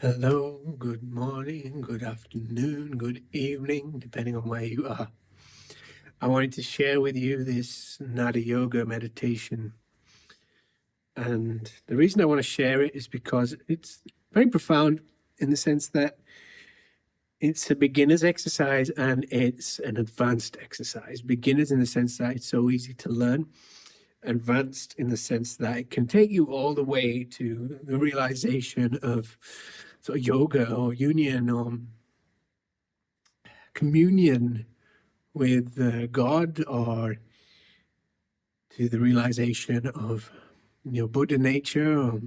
Hello, good morning, good afternoon, good evening, depending on where you are. I wanted to share with you this Nad Yoga meditation. And the reason I want to share it is because it's very profound in the sense that it's a beginner's exercise and it's an advanced exercise. Beginners in the sense that it's so easy to learn. Advanced in the sense that it can take you all the way to the realization of sort of yoga or union or communion with God, or to the realization of Buddha nature, or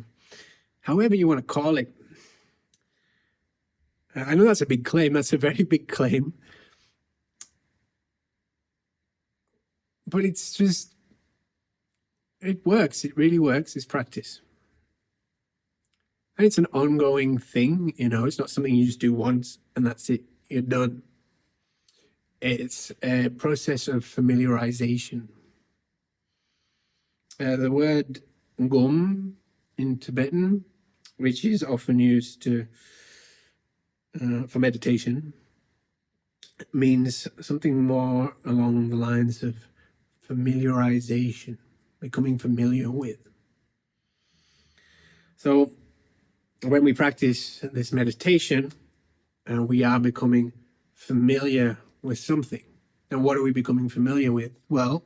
however you want to call it. I know that's a big claim. That's a very big claim. But it's just, it works. It really works. It's practice. And it's an ongoing thing, it's not something you just do once and that's it. You're done. It's a process of familiarization. The word gom in Tibetan, which is often used for meditation, means something more along the lines of familiarization, becoming familiar with. So when we practice this meditation, we are becoming familiar with something. And what are we becoming familiar with? Well,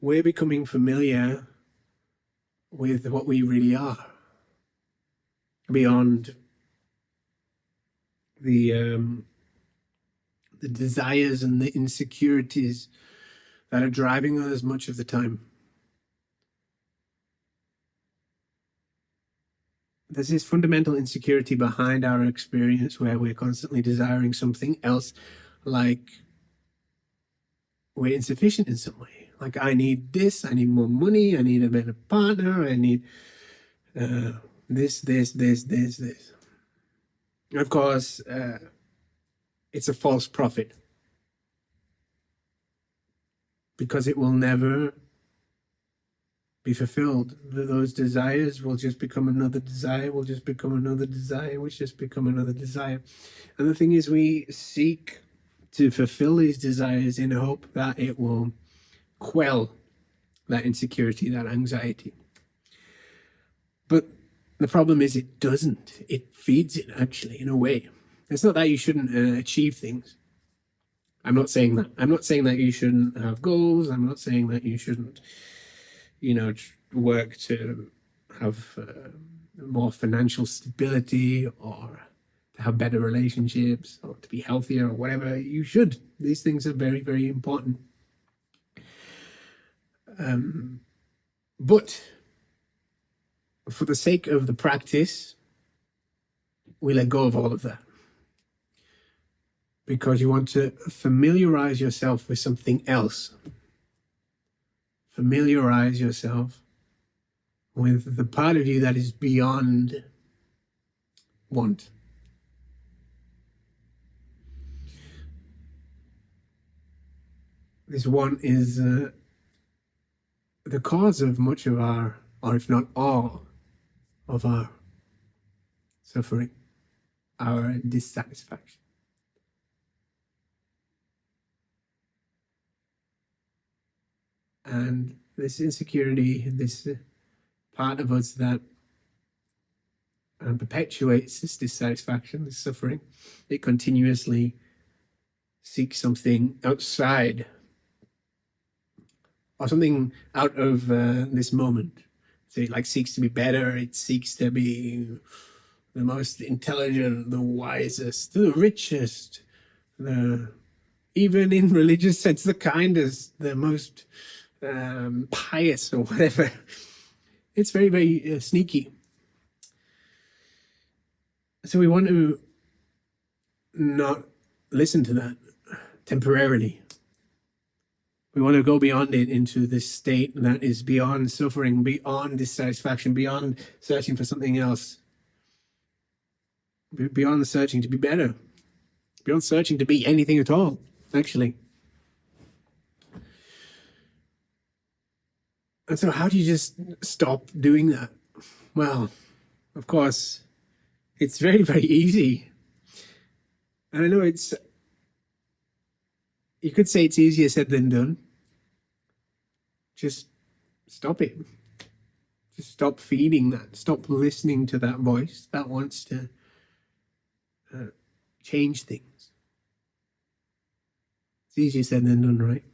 we're becoming familiar with what we really are, beyond the desires and the insecurities that are driving us much of the time. There's this fundamental insecurity behind our experience where we're constantly desiring something else, like we're insufficient in some way. Like, I need this, I need more money, I need a better partner, I need this. Of course, it's a false prophet, because it will never be fulfilled. Those desires will just become another desire, will just become another desire, which just become another desire. And the thing is, we seek to fulfill these desires in hope that it will quell that insecurity, that anxiety. But the problem is it doesn't. It feeds it, actually, in a way. It's not that you shouldn't achieve things. I'm not saying that. I'm not saying that you shouldn't have goals. I'm not saying that you shouldn't, work to have more financial stability, or to have better relationships, or to be healthier, or whatever. You should. These things are very, very important. But for the sake of the practice, we let go of all of that, because you want to familiarize yourself with something else. Familiarize yourself with the part of you that is beyond want. This want is the cause of much of our, or if not all, of our suffering, our dissatisfaction. And this insecurity, this part of us that perpetuates this dissatisfaction, this suffering, it continuously seeks something outside, or something out of this moment. So it seeks to be better, it seeks to be the most intelligent, the wisest, the richest, even in religious sense, the kindest, the most pious, or whatever. It's very, very sneaky. So we want to not listen to that temporarily. We want to go beyond it into this state that is beyond suffering, beyond dissatisfaction, beyond searching for something else, beyond searching to be better, beyond searching to be anything at all, actually. And so how do you just stop doing that? Well, of course, It's very, very easy. And I know you could say it's easier said than done. Just stop it. Just stop feeding that. Stop listening to that voice that wants to change things. It's easier said than done, right?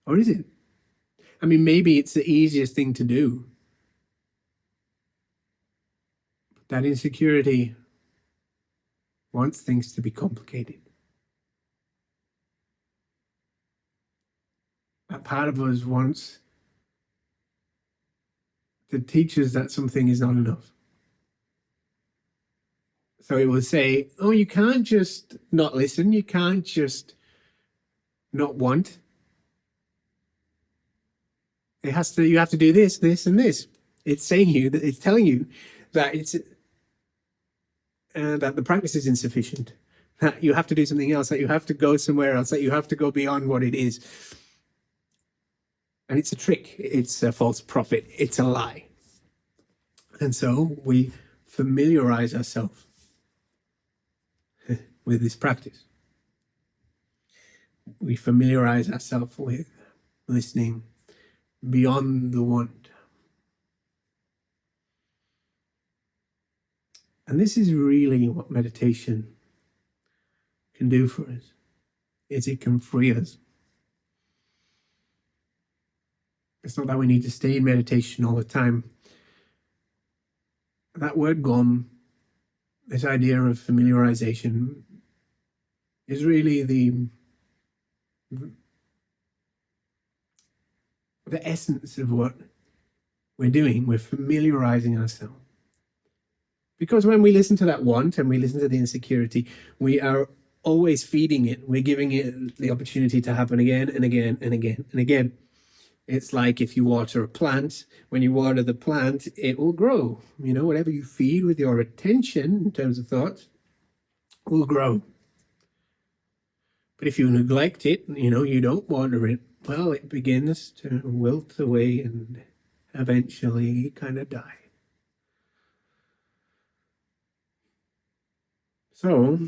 Or is it? I mean, maybe it's the easiest thing to do. But that insecurity wants things to be complicated. That part of us wants to teach us that something is not enough. So it will say, oh, you can't just not listen. You can't just not want. You have to do this, this, and this. It's saying it's telling you that that the practice is insufficient. That you have to do something else. That you have to go somewhere else. That you have to go beyond what it is. And it's a trick. It's a false prophet. It's a lie. And so we familiarize ourselves with this practice. We familiarize ourselves with listening beyond the want. And this is really what meditation can do for us, is it can free us. It's not that we need to stay in meditation all the time. That word gom, this idea of familiarization, is really the essence of what we're doing. We're familiarizing ourselves. Because when we listen to that want and we listen to the insecurity, we are always feeding it. We're giving it the opportunity to happen again and again and again and again. It's like if you water a plant, when you water the plant, it will grow. You know, whatever you feed with your attention in terms of thoughts will grow. But if you neglect it, you know, you don't water it, well, it begins to wilt away and eventually kind of die. So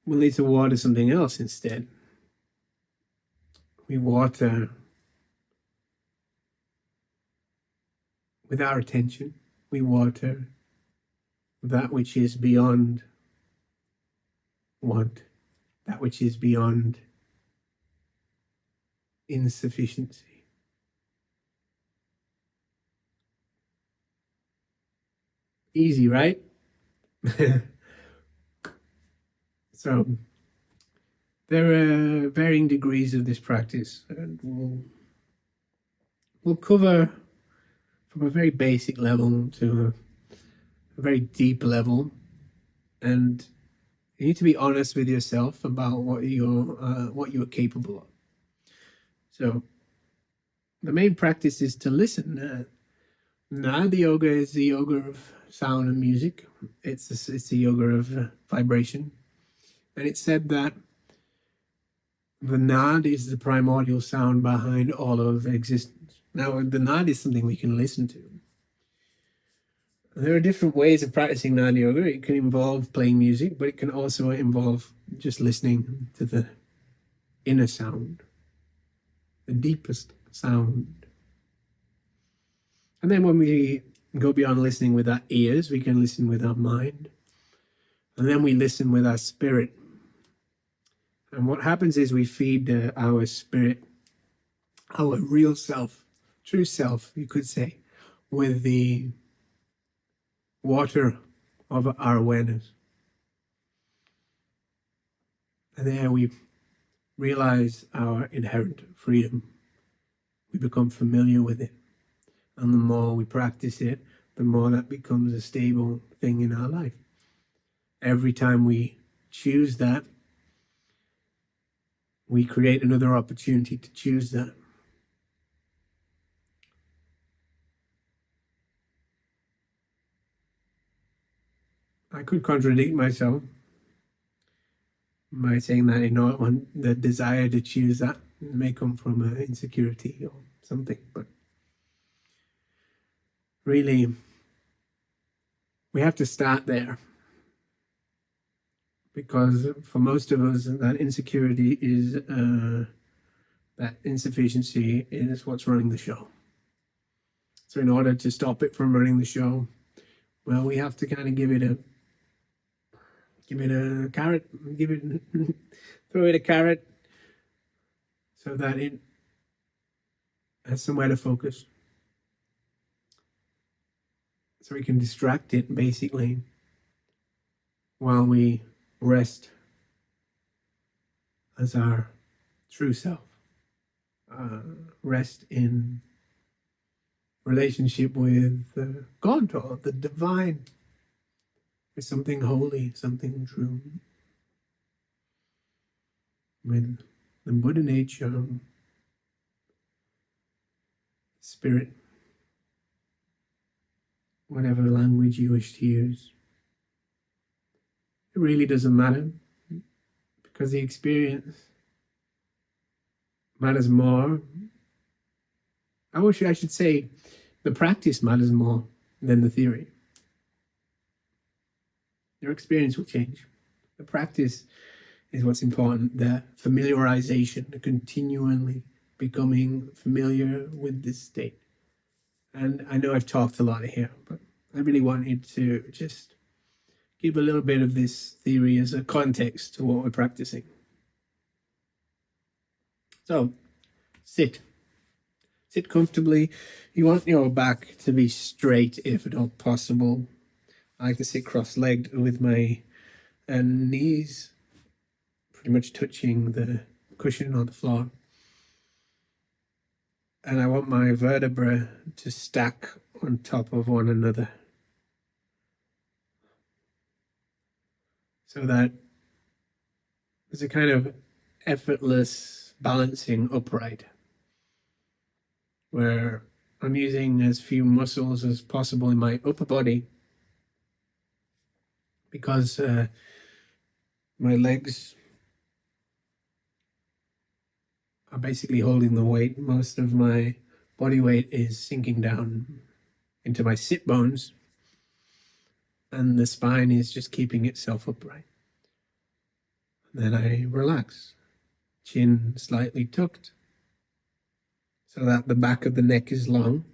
we'll need to water something else instead. We water with our attention. We water that which is beyond want, that which is beyond insufficiency. Easy, right? So there are varying degrees of this practice, and we'll cover from a very basic level to a very deep level, and you need to be honest with yourself about what you're capable of. So the main practice is to listen. Nad Yoga is the yoga of sound and music. It's the yoga of vibration. And it's said that the Nad is the primordial sound behind all of existence. Now, the Nad is something we can listen to. There are different ways of practicing Nad Yoga. It can involve playing music, but it can also involve just listening to the inner sound, the deepest sound. And then when we go beyond listening with our ears, we can listen with our mind. And then we listen with our spirit. And what happens is we feed our spirit, our real self, true self, you could say, with the water of our awareness. And there we realize our inherent freedom. We become familiar with it. And the more we practice it, the more that becomes a stable thing in our life. Every time we choose that, we create another opportunity to choose that. I could contradict myself by saying that, you know, the desire to choose that may come from an insecurity or something, but really We have to start there, because for most of us, that insecurity is that insufficiency is what's running the show. So in order to stop it from running the show, well, we have to kind of give it a carrot, throw it a carrot, so that it has somewhere to focus, so we can distract it basically while we rest as our true self, rest in relationship with God or the divine, with something holy, something true, with the Buddha nature, spirit, whatever language you wish to use. It really doesn't matter, because the experience matters more. I should say the practice matters more than the theory. Your experience will change. The practice is what's important. The familiarization, the continually becoming familiar with this state. And I know I've talked a lot here, but I really wanted to just give a little bit of this theory as a context to what we're practicing. So, sit. Sit comfortably. You want your back to be straight if at all possible. I like to sit cross-legged with my knees pretty much touching the cushion on the floor. And I want my vertebrae to stack on top of one another, so that there's a kind of effortless balancing upright, where I'm using as few muscles as possible in my upper body, because my legs are basically holding the weight. Most of my body weight is sinking down into my sit bones, and the spine is just keeping itself upright. Then I relax, chin slightly tucked, so that the back of the neck is long.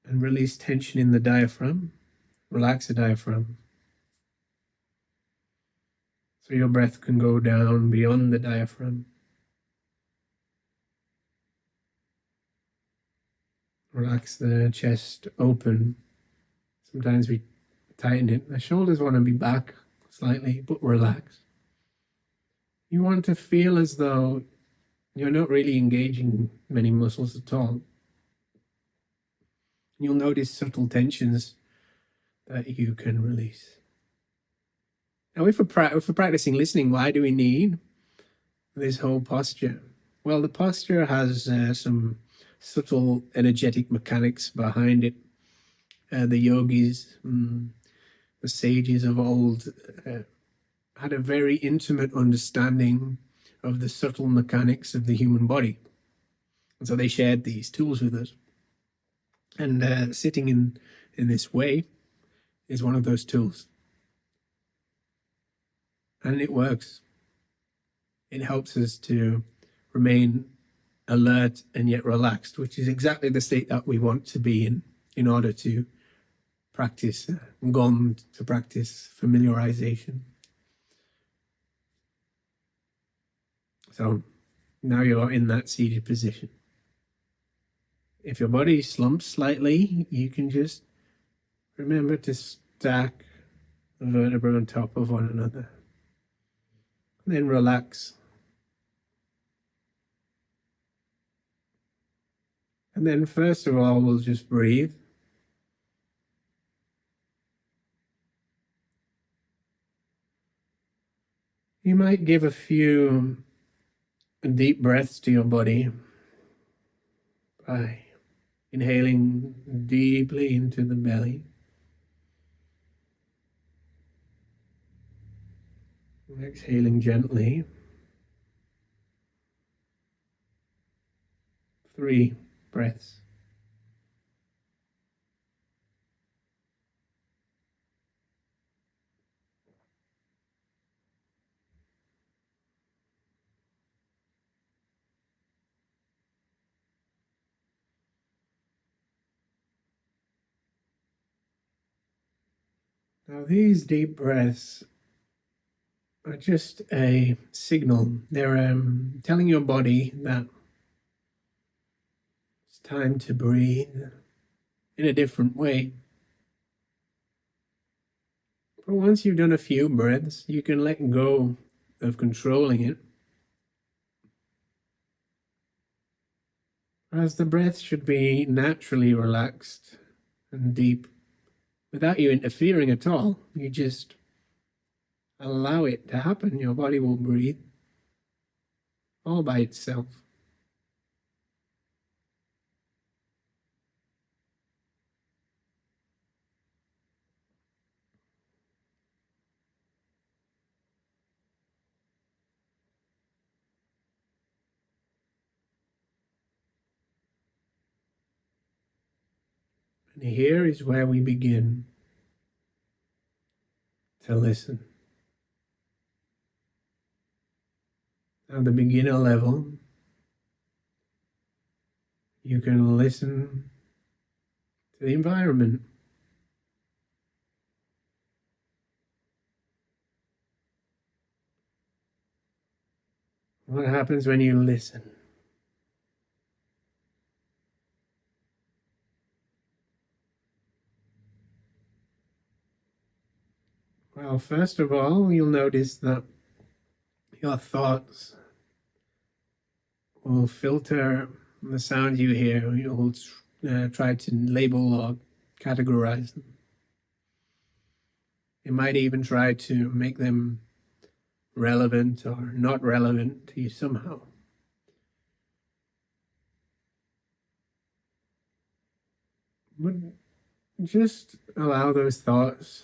And release tension in the diaphragm. Relax the diaphragm, so your breath can go down beyond the diaphragm. Relax the chest open. Sometimes we tighten it. The shoulders want to be back slightly, but relax. You want to feel as though you're not really engaging many muscles at all. You'll notice subtle tensions that you can release. Now, if we're practicing listening, why do we need this whole posture? Well, the posture has some subtle energetic mechanics behind it. The yogis, the sages of old, had a very intimate understanding of the subtle mechanics of the human body. And so they shared these tools with us. And sitting in this way is one of those tools. And it works. It helps us to remain alert and yet relaxed, which is exactly the state that we want to be in order to practice Gom, to practice familiarization. So now you're in that seated position. If your body slumps slightly, you can just remember to stack the vertebrae on top of one another. And then relax. And then first of all, we'll just breathe. You might give a few deep breaths to your body by inhaling deeply into the belly. Exhaling gently. 3 breaths. Now, these deep breaths are just a signal. They're telling your body that it's time to breathe in a different way. But once you've done a few breaths, you can let go of controlling it. As the breath should be naturally relaxed and deep without you interfering at all. You just allow it to happen. Your body will breathe all by itself. And here is where we begin to listen. At the beginner level, you can listen to the environment. What happens when you listen? Well, first of all, you'll notice that your thoughts will filter the sounds you hear. You'll try to label or categorize them. You might even try to make them relevant or not relevant to you somehow. But just allow those thoughts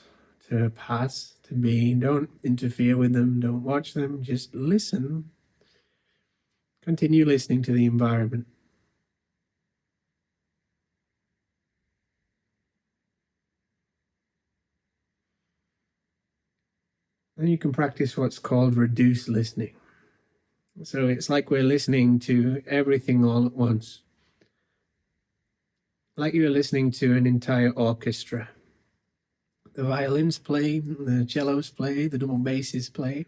to pass, to be. Don't interfere with them. Don't watch them. Just listen. Continue listening to the environment. Then you can practice what's called reduced listening. So it's like we're listening to everything all at once. Like you're listening to an entire orchestra. The violins play, the cellos play, the double basses play,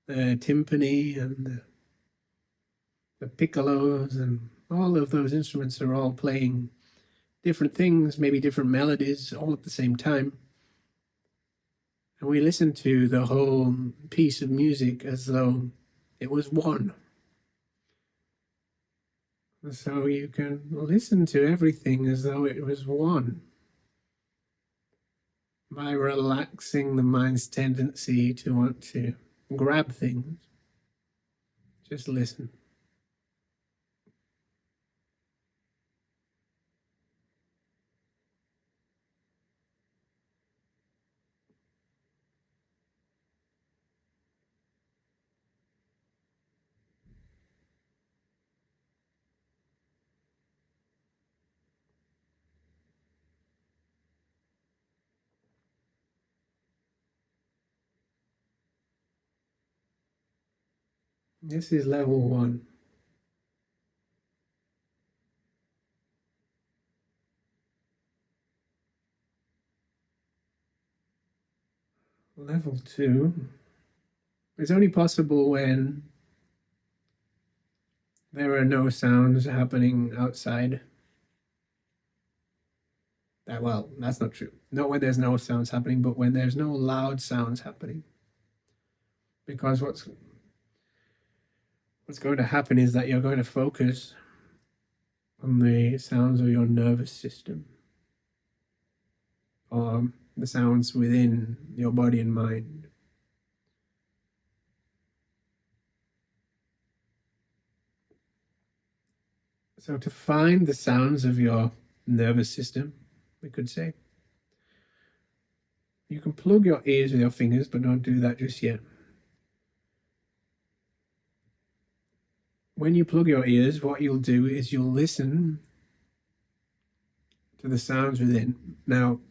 the timpani and the piccolos, and all of those instruments are all playing different things, maybe different melodies, all at the same time. And we listen to the whole piece of music as though it was one. So you can listen to everything as though it was one by relaxing the mind's tendency to want to grab things. Just listen. This is level 1. Level 2 is only possible when there are no sounds happening outside. Well, that's not true. Not when there's no sounds happening, but when there's no loud sounds happening. Because what's going to happen is that you're going to focus on the sounds of your nervous system, or the sounds within your body and mind. So to find the sounds of your nervous system, we could say, you can plug your ears with your fingers, but don't do that just yet. When you plug your ears, what you'll do is you'll listen to the sounds within. Now,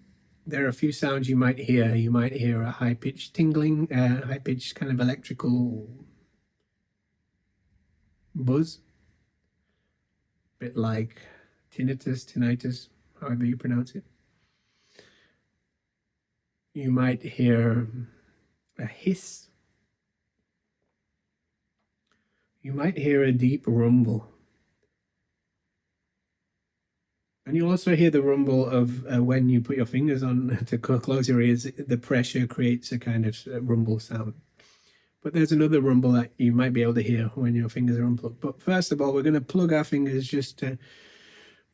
there are a few sounds you might hear. You might hear a high-pitched tingling, high-pitched kind of electrical buzz, a bit like tinnitus, however you pronounce it. You might hear a hiss. You might hear a deep rumble. And you also hear the rumble of when you put your fingers on to close your ears, the pressure creates a kind of rumble sound. But there's another rumble that you might be able to hear when your fingers are unplugged. But first of all, we're going to plug our fingers just to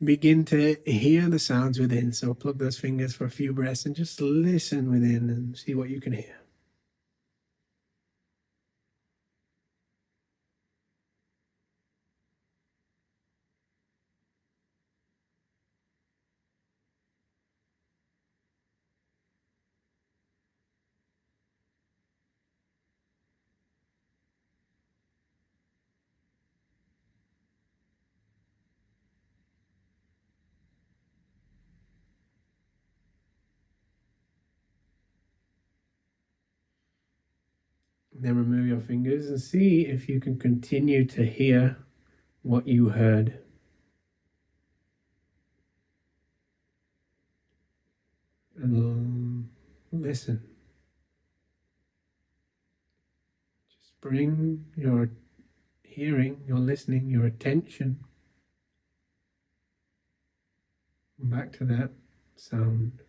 begin to hear the sounds within. So plug those fingers for a few breaths and just listen within and see what you can hear. Then remove your fingers and see if you can continue to hear what you heard. And listen. Just bring your hearing, your listening, your attention back to that sound.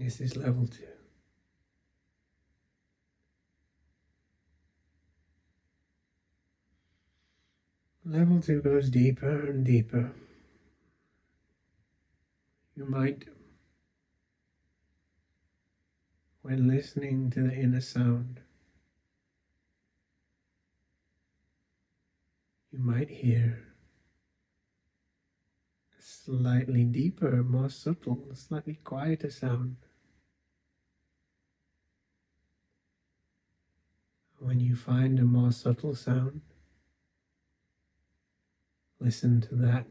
This is level 2. Level 2 goes deeper and deeper. You might, when listening to the inner sound, you might hear a slightly deeper, more subtle, slightly quieter sound. When you find a more subtle sound, listen to that.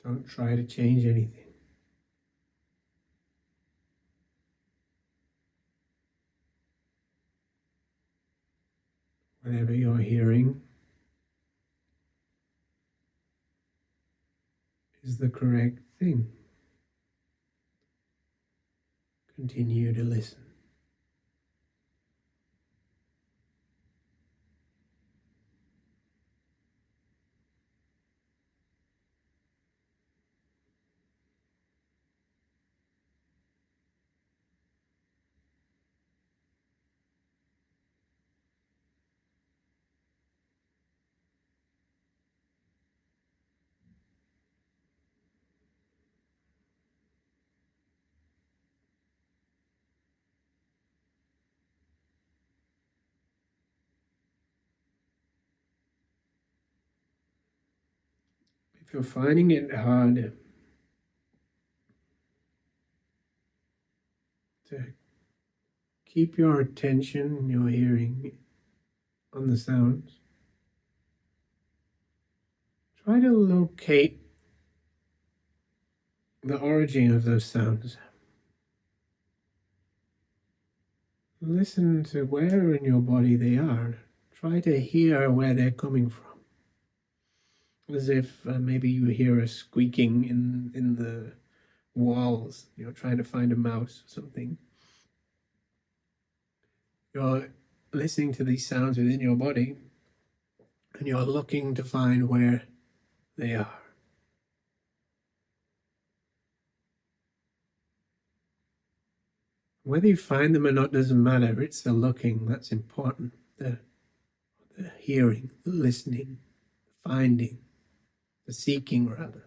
Don't try to change anything. Whatever you're hearing is the correct thing. Continue to listen. If you're finding it hard to keep your attention and your hearing on the sounds, try to locate the origin of those sounds. Listen to where in your body they are. Try to hear where they're coming from. As if maybe you hear a squeaking in the walls, trying to find a mouse or something. You're listening to these sounds within your body, and you're looking to find where they are. Whether you find them or not doesn't matter. It's the looking that's important. The hearing, the listening, the finding, the seeking, rather.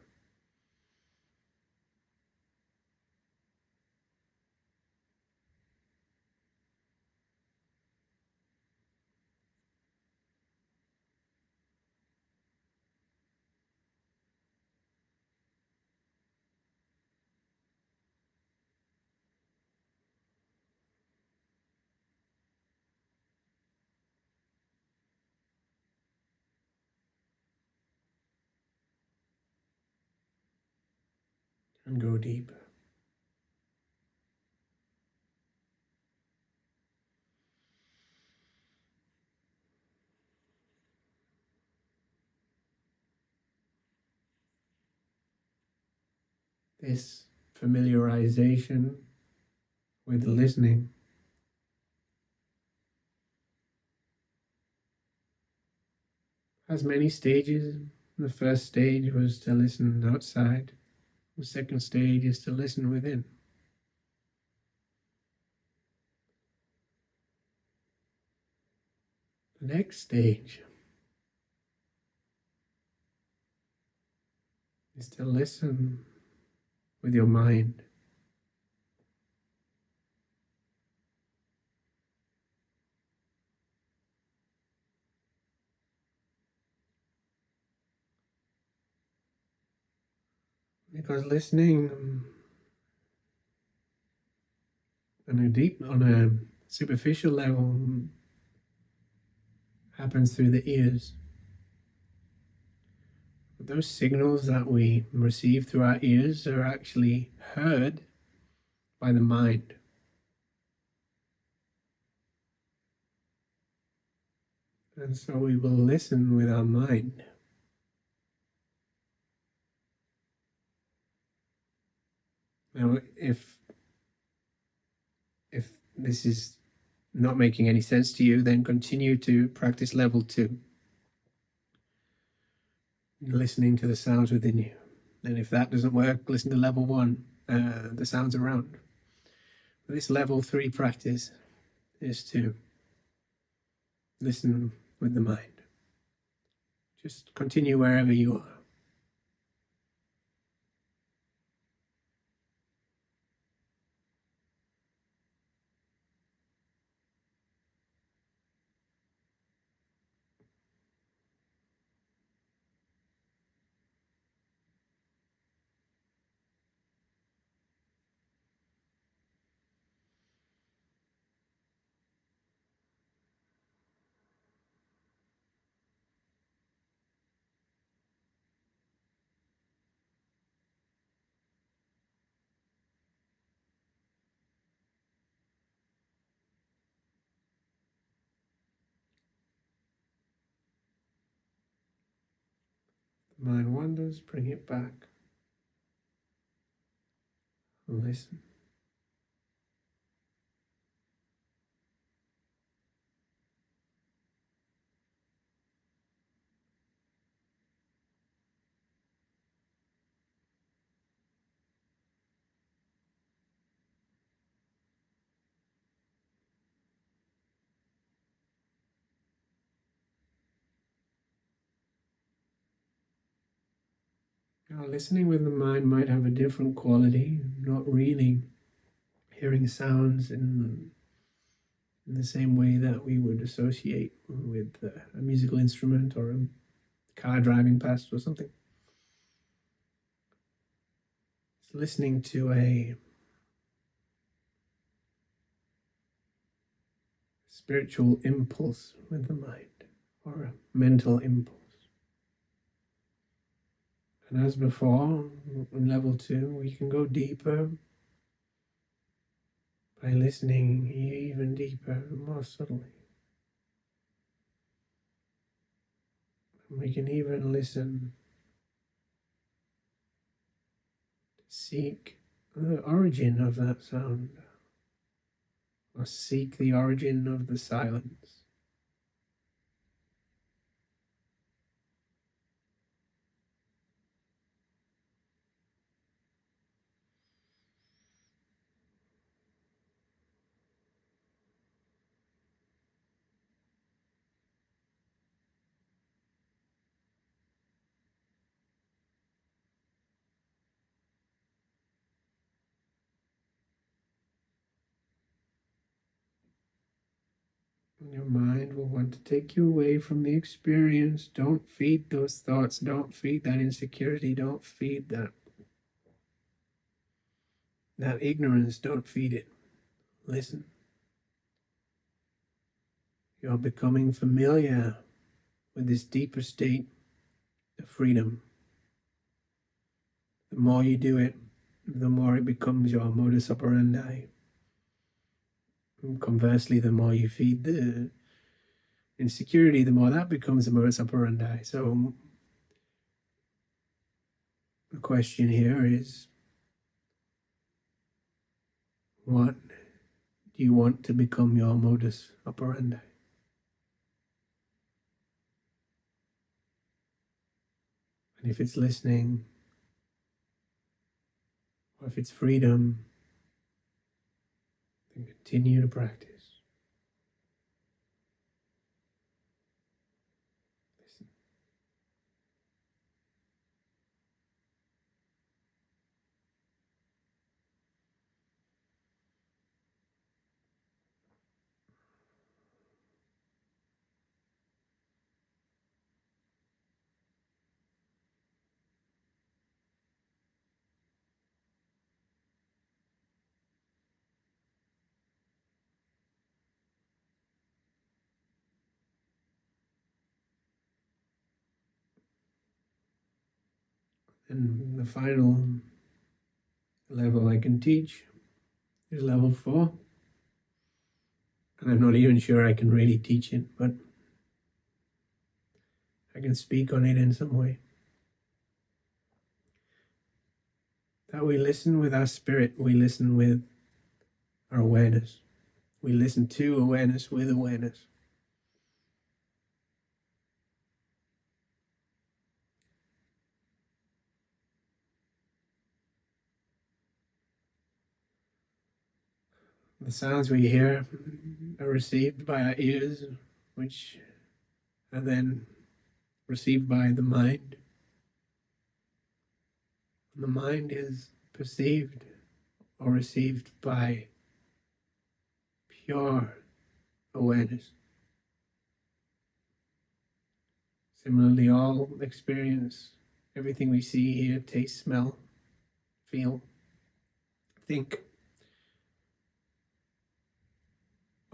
And go deeper. This familiarization with listening has many stages. The first stage was to listen outside. The second stage is to listen within. The next stage is to listen with your mind. Because listening on a superficial level happens through the ears. But those signals that we receive through our ears are actually heard by the mind. And so we will listen with our mind. Now, if this is not making any sense to you, then continue to practice level 2. Listening to the sounds within you. And if that doesn't work, listen to level 1, the sounds around. But this level 3 practice is to listen with the mind. Just continue wherever you are. The mind wanders, bring it back. And listen. Now, listening with the mind might have a different quality, not really hearing sounds in the same way that we would associate with a musical instrument or a car driving past or something. It's listening to a spiritual impulse with the mind, or a mental impulse. And as before, in level 2, we can go deeper by listening even deeper and more subtly. And we can even listen to seek the origin of that sound, or seek the origin of the silence. Your mind will want to take you away from the experience. Don't feed those thoughts. Don't feed that insecurity. Don't feed that ignorance. Don't feed it. Listen. You're becoming familiar with this deeper state of freedom. The more you do it, the more it becomes your modus operandi. And conversely, the more you feed the insecurity, the more that becomes the modus operandi. So the question here is, what do you want to become your modus operandi? And if it's listening, or if it's freedom, then continue to practice. Listen. And the final level I can teach is level 4. And I'm not even sure I can really teach it, but I can speak on it in some way. That we listen with our spirit, we listen with our awareness. We listen to awareness with awareness. The sounds we hear are received by our ears, which are then received by the mind. And the mind is perceived or received by pure awareness. Similarly, all experience, everything we see, hear, taste, smell, feel, think,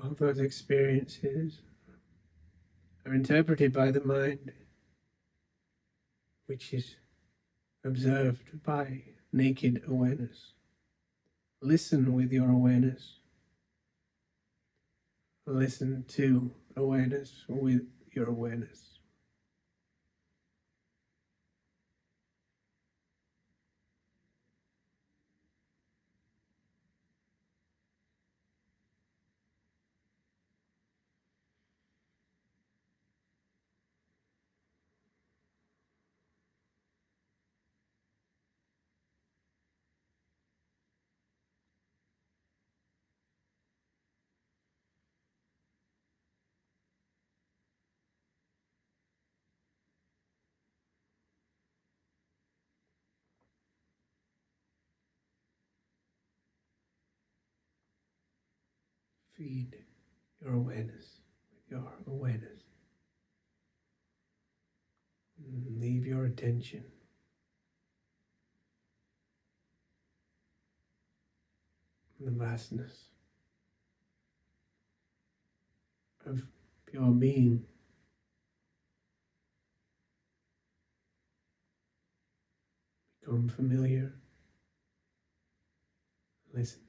all those experiences are interpreted by the mind, which is observed by naked awareness. Listen with your awareness. Listen to awareness with your awareness. Feed your awareness with your awareness. Leave your attention in the vastness of pure being. Become familiar. Listen.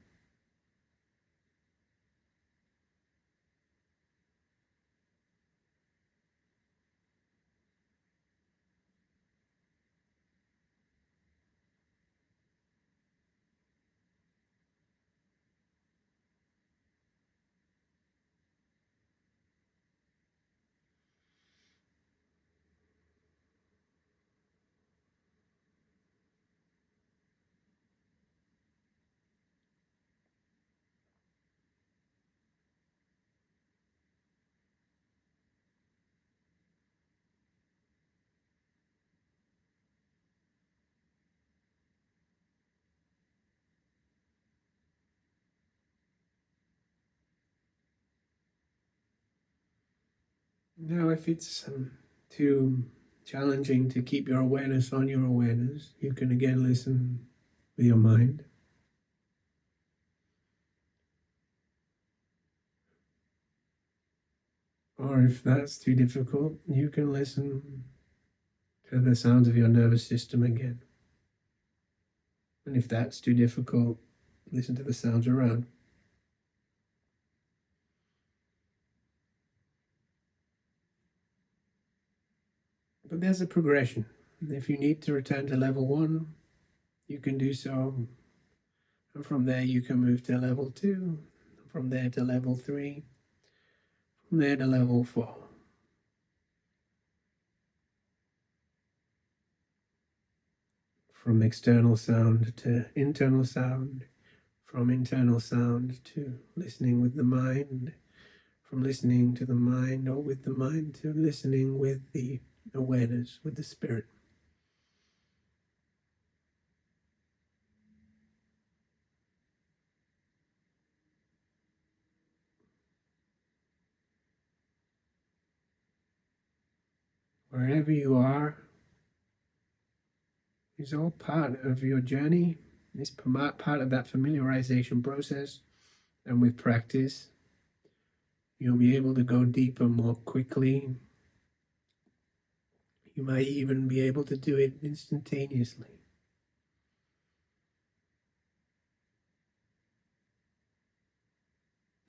Now, if it's too challenging to keep your awareness on your awareness, you can again listen with your mind. Or if that's too difficult, you can listen to the sounds of your nervous system again. And if that's too difficult, listen to the sounds around. But there's a progression. If you need to return to level 1, you can do so. And from there, you can move to level 2, from there to level 3, from there to level 4. From external sound to internal sound, from internal sound to listening with the mind, from listening to the mind or with the mind to listening with the awareness, with the spirit. Wherever you are is all part of your journey. It's part of that familiarization process. And with practice, you'll be able to go deeper more quickly. You might even be able to do it instantaneously.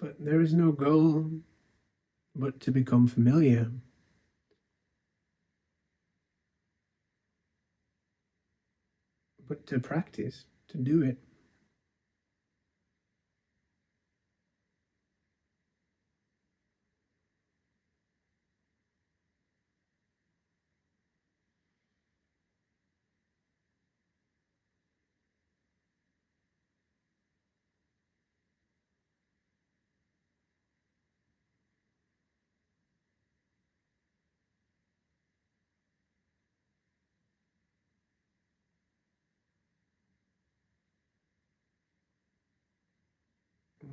But there is no goal but to become familiar. But to practice, to do it.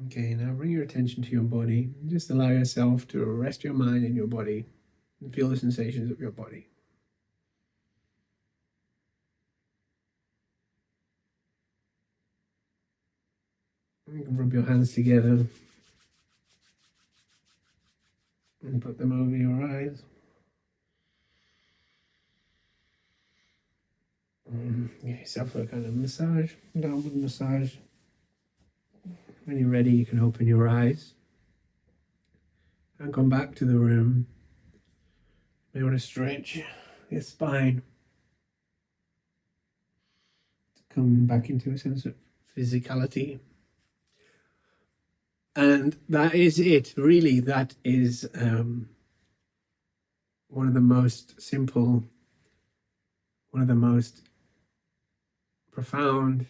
Okay, now bring your attention to your body. Just allow yourself to rest your mind in your body and feel the sensations of your body. You can rub your hands together and put them over your eyes. Give yourself a kind of massage, downward massage. When you're ready, you can open your eyes and come back to the room. You may want to stretch your spine to come back into a sense of physicality. And that is it, really. That is one of the most simple, one of the most profound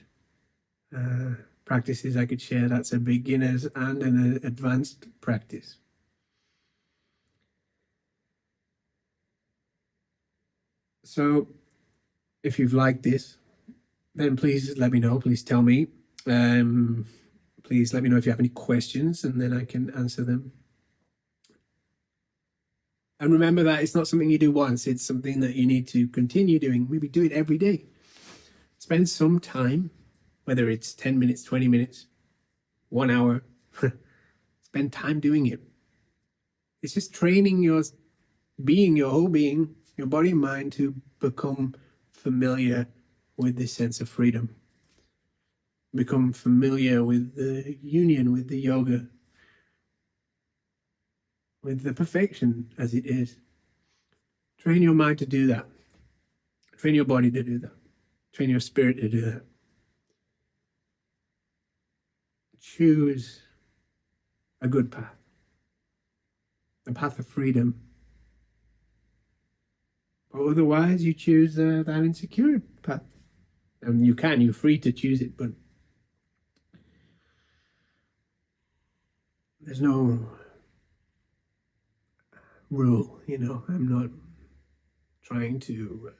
practices I could share. That's a beginner's and an advanced practice. So if you've liked this, then please let me know. Please tell me. Please let me know if you have any questions, and then I can answer them. And remember that it's not something you do once. It's something that you need to continue doing. Maybe do it every day. Spend some time, whether it's 10 minutes, 20 minutes, 1 hour. Spend time doing it. It's just training your being, your whole being, your body and mind to become familiar with this sense of freedom. Become familiar with the union, with the yoga, with the perfection as it is. Train your mind to do that. Train your body to do that. Train your spirit to do that. Choose a good path, a path of freedom. Or otherwise, you choose that insecure path. And you're free to choose it, but there's no rule, I'm not trying to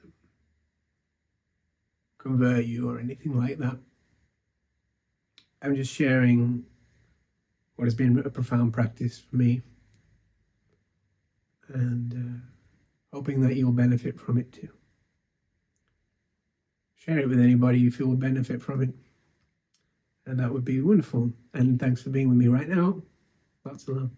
convert you or anything like that. I'm just sharing what has been a profound practice for me. and hoping that you'll benefit from it too. Share it with anybody you feel will benefit from it, and that would be wonderful. And thanks for being with me right now. Lots of love.